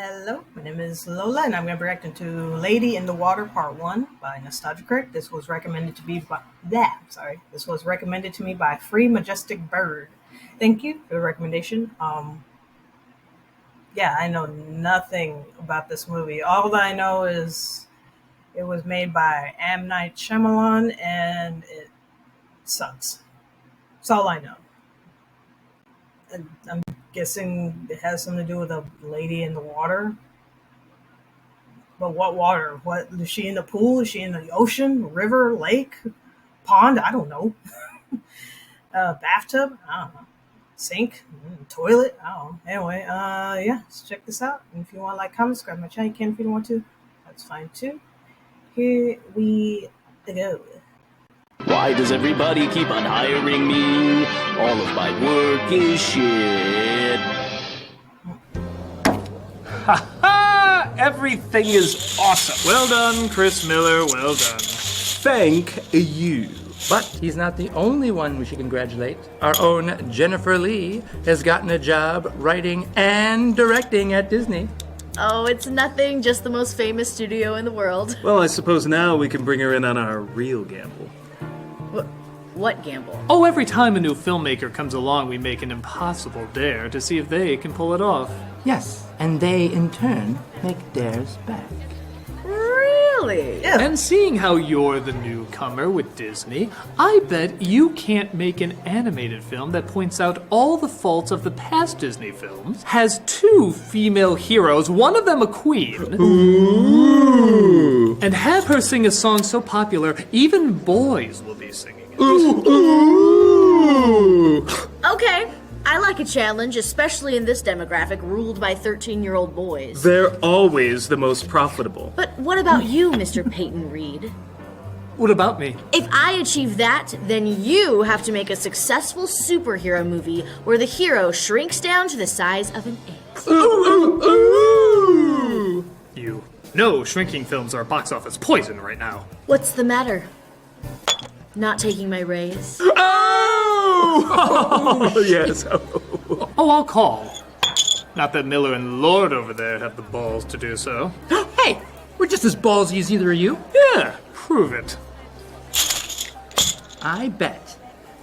Hello, my name is Lola, and I'm going to be reacting to Lady in the Water Part 1 by Nostalgia Critic. This was recommended to me by This was recommended to me by Free Majestic Bird. Thank you for the recommendation. Yeah, I know nothing about this movie. All that I know is it was made by M. Night Shyamalan, and it sucks. That's all I know. And I'm guessing it has something to do with a lady in the water. But what water? What is she in the pool? Is she in the ocean, river, lake, pond? I don't know. Bathtub? I don't know. Sink? Toilet? I don't know. Anyway, yeah, let's check this out. And if you want to like, comment, subscribe to my channel. You can if you don't want to. That's fine too. Here we go. Why does everybody keep on hiring me? All of my work is shit. Ha ha! Everything is awesome. Well done, Chris Miller, well done. Thank you. But he's not the only one we should congratulate. Our own Jennifer Lee has gotten a job writing and directing at Disney. Oh, it's nothing, just the most famous studio in the world. Well, I suppose now we can bring her in on our real gamble. What gamble? Oh, every time a new filmmaker comes along, we make an impossible dare to see if they can pull it off. Yes, and they in turn make dares back. Really? Yeah. And seeing how you're the newcomer with Disney, I bet you can't make an animated film that points out all the faults of the past Disney films, has two female heroes, one of them a queen, Ooh. and have her sing a song so popular, even boys will be singing it. Ooh. Ooh. Okay, I like a challenge, especially in this demographic ruled by 13-year-old boys. They're always the most profitable. But what about you, Mr. Peyton Reed? What about me? If I achieve that, then you have to make a successful superhero movie where the hero shrinks down to the size of an ant. Ooh. Ooh. You know shrinking films are box office poison right now. What's the matter? Not taking my raise? Oh! Yes. Oh, I'll call. Not that Miller and Lord over there have the balls to do so. Hey, we're just as ballsy as either of you. Yeah, prove it. I bet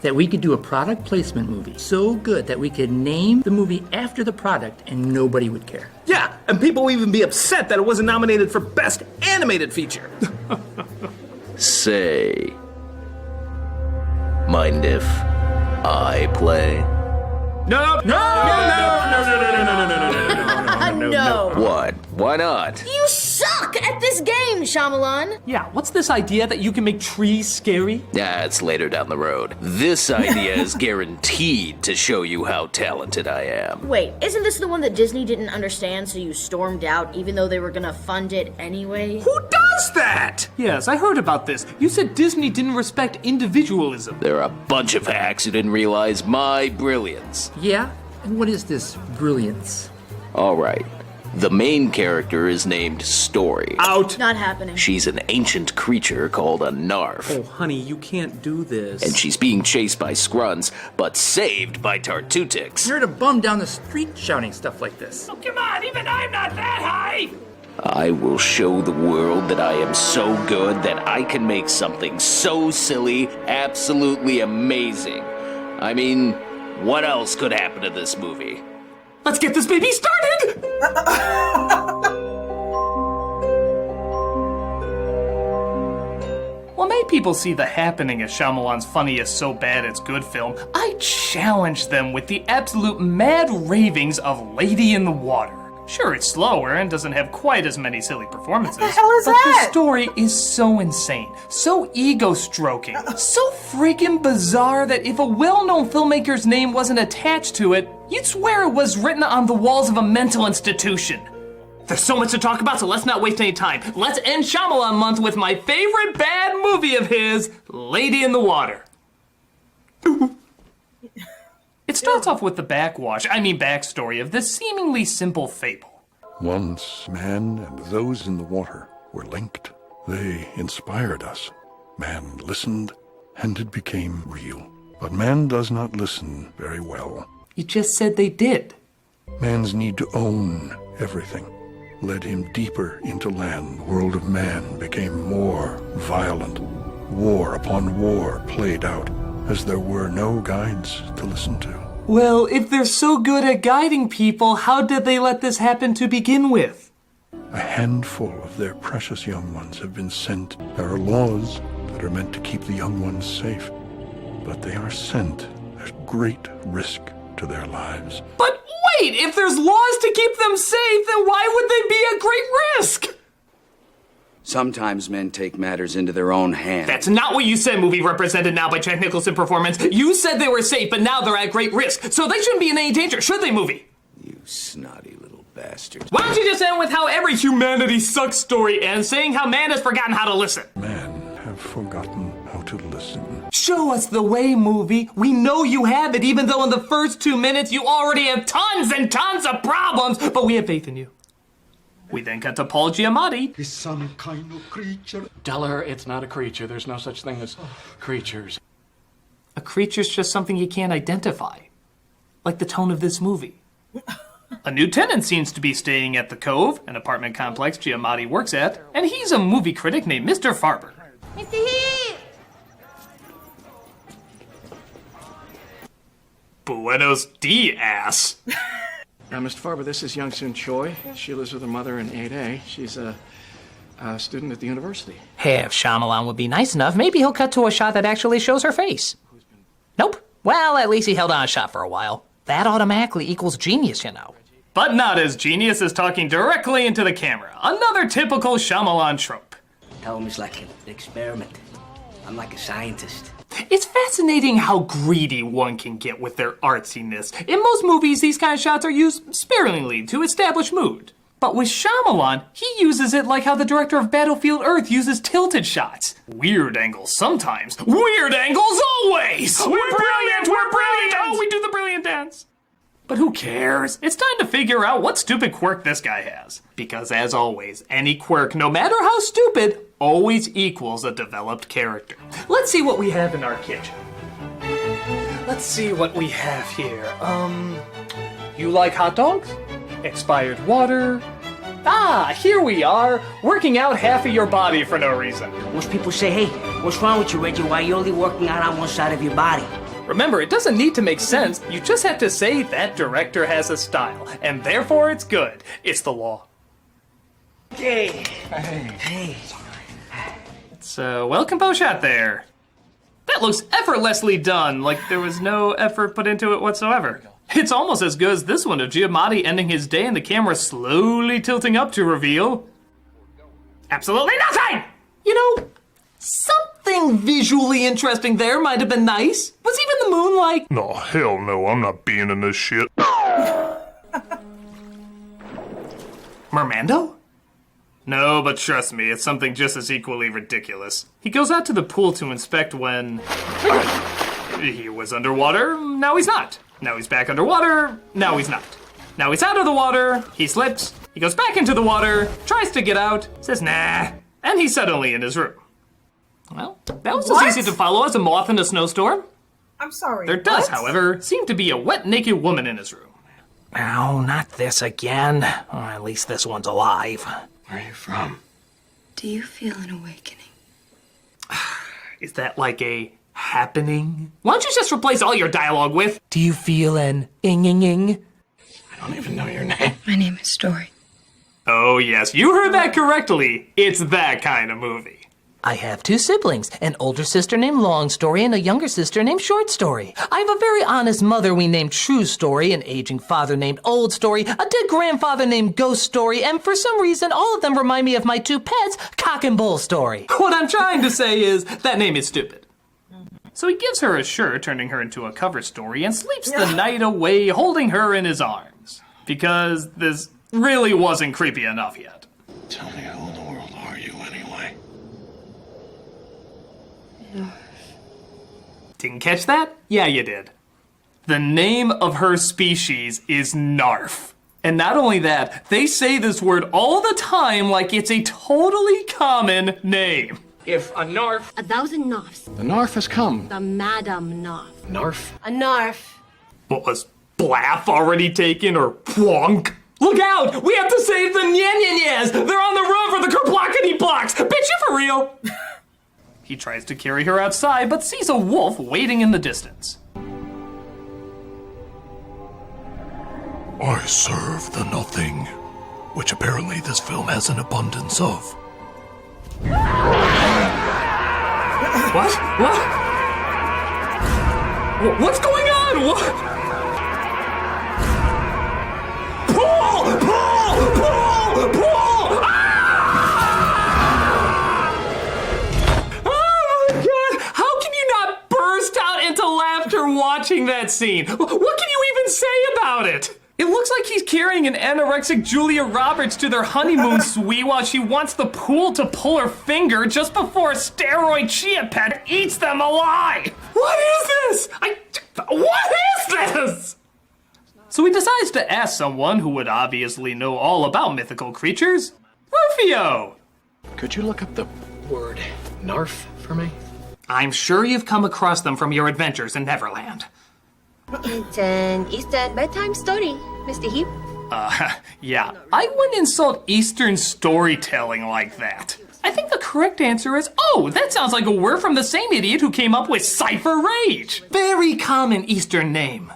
that we could do a product placement movie so good that we could name the movie after the product and nobody would care. Yeah, and people will even be upset that it wasn't nominated for Best Animated Feature. Say, mind if I play? No. No. What? Why not? You suck at this game, Shyamalan! Yeah, what's this idea that you can make trees scary? Yeah, it's later down the road. This idea is guaranteed to show you how talented I am. Wait, isn't this the one that Disney didn't understand, so you stormed out even though they were gonna fund it anyway? Who does that? Yes, I heard about this. You said Disney didn't respect individualism. There are a bunch of hacks who didn't realize my brilliance. Yeah? And what is this brilliance? Alright, the main character is named Story. Out. Not happening. She's an ancient creature called a Narf. Oh, honey, you can't do this. And she's being chased by Scrunts, but saved by Tartutix. You're a bum down the street shouting stuff like this. Oh, come on, even I'm not that high! I will show the world that I am so good that I can make something so silly absolutely amazing. I mean, what else could happen to this movie? Let's get this baby started! Well, many people see The Happening as Shyamalan's funniest so bad it's good film. I challenge them with the absolute mad ravings of Lady in the Water. Sure, it's slower and doesn't have quite as many silly performances. What the hell is but that? the story is so insane, so ego-stroking, so freaking bizarre that if a well-known filmmaker's name wasn't attached to it, you'd swear it was written on the walls of a mental institution. There's so much to talk about, so let's not waste any time. Let's end Shyamalan month with my favorite bad movie of his, Lady in the Water. It starts off with the backstory of this seemingly simple fable. Once, man and those in the water were linked. They inspired us. Man listened, and it became real. But man does not listen very well. You just said they did. Man's need to own everything. led him deeper into land. The world of man became more violent. War upon war played out, as there were no guides to listen to. Well, if they're so good at guiding people, how did they let this happen to begin with? A handful of their precious young ones have been sent. There are laws that are meant to keep the young ones safe, but they are sent at great risk to their lives. But wait, if there's laws to keep them safe, then why would they be at great risk? Sometimes men take matters into their own hands. That's not what you said, movie represented now by Jack Nicholson performance. You said they were safe, but now they're at great risk. So they shouldn't be in any danger, should they, movie? You snotty little bastard. Why don't you just end with how every humanity sucks story ends, saying how man has forgotten how to listen? Men have forgotten how to listen. Show us the way, movie. We know you have it, even though in the first 2 minutes you already have tons and tons of problems, but we have faith in you. We then cut to Paul Giamatti. He's some kind of creature. Tell her it's not a creature. There's no such thing as creatures. A creature's just something you can't identify. Like the tone of this movie. A new tenant seems to be staying at the Cove, an apartment complex Giamatti works at, and he's a movie critic named Mr. Farber. Mr. Heat! Buenos dias. Now, Mr. Farber, this is Young Soon Choi. She lives with her mother in 8A. She's a student at the university. Hey, if Shyamalan would be nice enough, maybe he'll cut to a shot that actually shows her face. Nope. Well, at least he held on a shot for a while. That automatically equals genius, you know. But not as genius as talking directly into the camera. Another typical Shyamalan trope. Tell him it's like an experiment. I'm like a scientist. It's fascinating how greedy one can get with their artsiness. In most movies, these kind of shots are used sparingly to establish mood. But with Shyamalan, he uses it like how the director of Battlefield Earth uses tilted shots. Weird angles sometimes. Weird angles always! We're brilliant! We're brilliant! Oh, we do the brilliant dance! But who cares? It's time to figure out what stupid quirk this guy has. Because as always, any quirk, no matter how stupid, always equals a developed character. Let's see what we have in our kitchen. Let's see what we have here. You like hot dogs? Expired water? Ah, here we are, working out half of your body for no reason. Most people say, hey, what's wrong with you, Reggie? Why are you only working out on one side of your body? Remember, it doesn't need to make sense. You just have to say that director has a style, and therefore it's good. It's the law. Hey. Hey. It's a well-composed shot there. That looks effortlessly done, like there was no effort put into it whatsoever. It's almost as good as this one of Giamatti ending his day and the camera slowly tilting up to reveal absolutely nothing! You know, something visually interesting there might have been nice. Was even the moon like... No, hell no, I'm not being in this shit. Mermando? No, but trust me, it's something just as equally ridiculous. He goes out to the pool to inspect when... he was underwater, now he's not. Now he's back underwater, now he's not. Now he's out of the water, he slips, he goes back into the water, tries to get out, says nah, and he's suddenly in his room. Well, that was as easy to follow as a moth in a snowstorm. I'm sorry. There does, however, seem to be a wet, naked woman in his room. Oh, not this again. Or at least this one's alive. Where are you from? Do you feel an awakening? Is that like a happening? Why don't you just replace all your dialogue with, do you feel an ing-ing-ing? I don't even know your name. My name is Story. Oh yes, you heard that correctly. It's that kind of movie. I have two siblings, an older sister named Long Story and a younger sister named Short Story. I have a very honest mother we named True Story, an aging father named Old Story, a dead grandfather named Ghost Story, and for some reason all of them remind me of my two pets, Cock and Bull Story. What I'm trying to say is, that name is stupid. So he gives her a shirt, turning her into a cover story, and sleeps the night away holding her in his arms. Because this really wasn't creepy enough yet. Tell me who in the world are you anyway? Didn't catch that? Yeah, you did. The name of her species is Narf. And not only that, they say this word all the time like it's a totally common name. If a Narf... 1,000 Narfs. The Narf has come. The Madam Narf. Narf? A Narf. What was Blaff already taken or Plonk? Look out! We have to save the Nyanyanyas! They're on the run for the Kerplockety blocks! Bitch, you for real? He tries to carry her outside, but sees a wolf waiting in the distance. I serve the nothing, which apparently this film has an abundance of. What? What's going on? What? Pull! Oh my God! How can you not burst out into laughter watching that scene? What can you even say about it? It looks like he's carrying an anorexic Julia Roberts to their honeymoon suite while she wants the pool to pull her finger just before a steroid chia pet eats them alive. What is this? What is this? So he decides to ask someone who would obviously know all about mythical creatures, Rufio. Could you look up the word narf for me? I'm sure you've come across them from your adventures in Neverland. It's an Eastern bedtime story, Mr. Heap. Yeah, I wouldn't insult Eastern storytelling like that. I think the correct answer is, oh, that sounds like a word from the same idiot who came up with Cypher Rage. Very common Eastern name.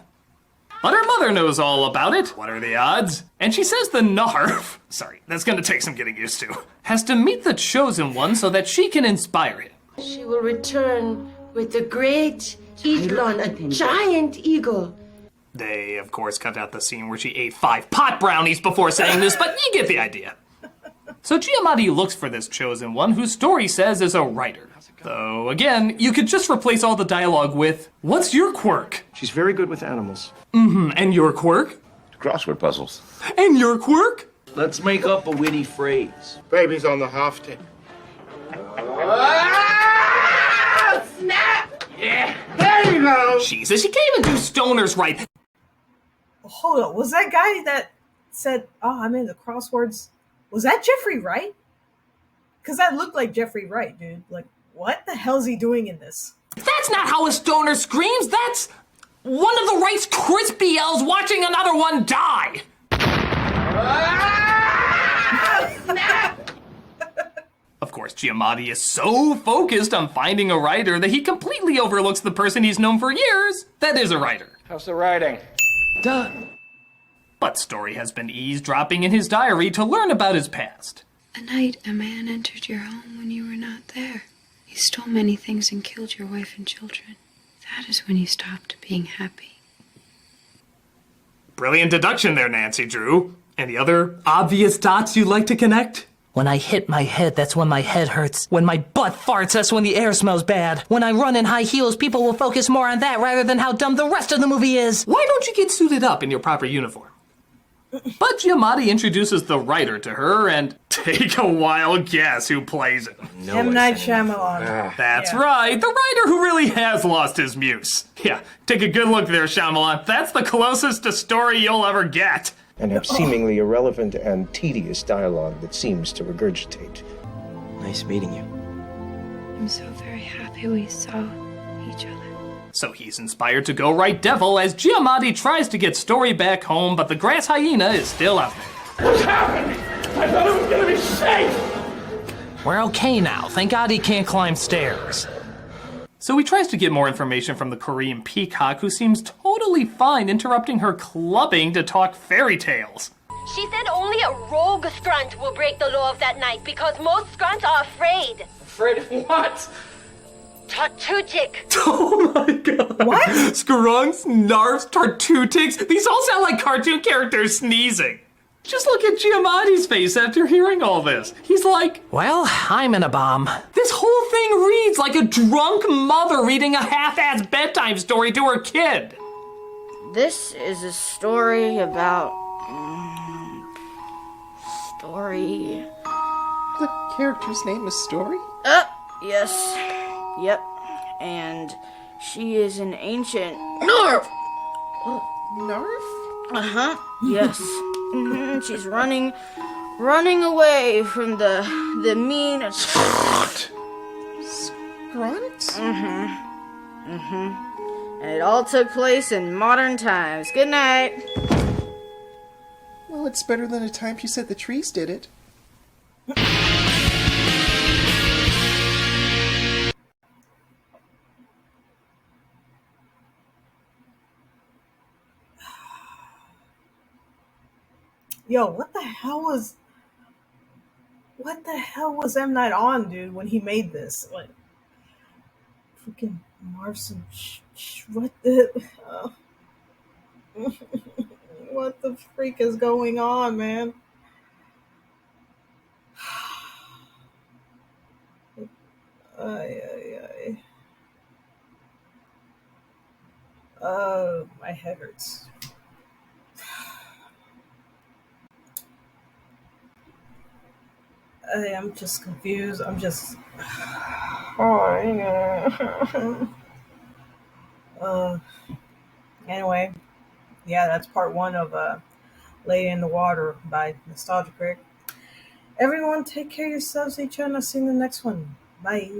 But her mother knows all about it. What are the odds? And she says the Narf, sorry, that's gonna take some getting used to, has to meet the Chosen One so that she can inspire it. She will return with a great eaglon, a giant eagle. They, of course, cut out the scene where she ate 5 pot brownies before saying this, but you get the idea. So Giamatti looks for this Chosen One, whose story says is a writer. Though, again, you could just replace all the dialogue with, what's your quirk? She's very good with animals. And your quirk? Crossword puzzles. And your quirk? Let's make up a witty phrase. Baby's on the half tip. Snap! Yeah, there you go. Jesus, you can't even do stoners right. Hold on, was that guy that said, oh, I'm in the crosswords, was that Jeffrey Wright? Because that looked like Jeffrey Wright, dude. Like, what the hell is he doing in this? That's not how a stoner screams. That's one of the Rice Krispie yells watching another one die. Snap! Of course, Giamatti is so focused on finding a writer that he completely overlooks the person he's known for years that is a writer. How's the writing? Done. But Story has been eavesdropping in his diary to learn about his past. A night, a man entered your home when you were not there. He stole many things and killed your wife and children. That is when you stopped being happy. Brilliant deduction there, Nancy Drew. Any other obvious dots you'd like to connect? When I hit my head, that's when my head hurts. When my butt farts, that's when the air smells bad. When I run in high heels, people will focus more on that rather than how dumb the rest of the movie is. Why don't you get suited up in your proper uniform? But Giamatti introduces the writer to her, and take a wild guess who plays it. M. Night Shyamalan. That's right, the writer who really has lost his muse. Yeah, take a good look there, Shyamalan. That's the closest to Story you'll ever get. And have seemingly irrelevant and tedious dialogue that seems to regurgitate. Nice meeting you. I'm so very happy we saw each other. So he's inspired to go write Devil as Giamatti tries to get Story back home, but the grass hyena is still out there. What's happening? I thought it was gonna be safe. We're okay now. Thank God he can't climb stairs. So he tries to get more information from the Korean peacock, who seems totally fine interrupting her clubbing to talk fairy tales. She said only a rogue scrunt will break the law of that night because most scrunts are afraid. Afraid of what? Tartutic. Oh my god. What? Skrunks, Narfs, Tartutics. These all sound like cartoon characters sneezing. Just look at Giamatti's face after hearing all this. He's like, well, I'm in a bomb. This whole thing reads like a drunk mother reading a half-assed bedtime story to her kid. This is a story about... Story... The character's name is Story? Yes. Yep. And she is an ancient... Narf! Narf? Uh-huh. Yes. She's running away from the mean... Grunt? And it all took place in modern times. Good night. Well, it's better than the time she said the trees did it. Yo, what the hell was M Night on, dude, when he made this? Like, freaking Marson, what the, what the freak is going on, man? Ay, ay, ay. My head hurts. I'm just confused. I'm just. Oh, yeah. Anyway, yeah, that's part one of Lady in the Water by Nostalgia Critic. Everyone, take care of yourselves, each other, and I'll see you in the next one. Bye.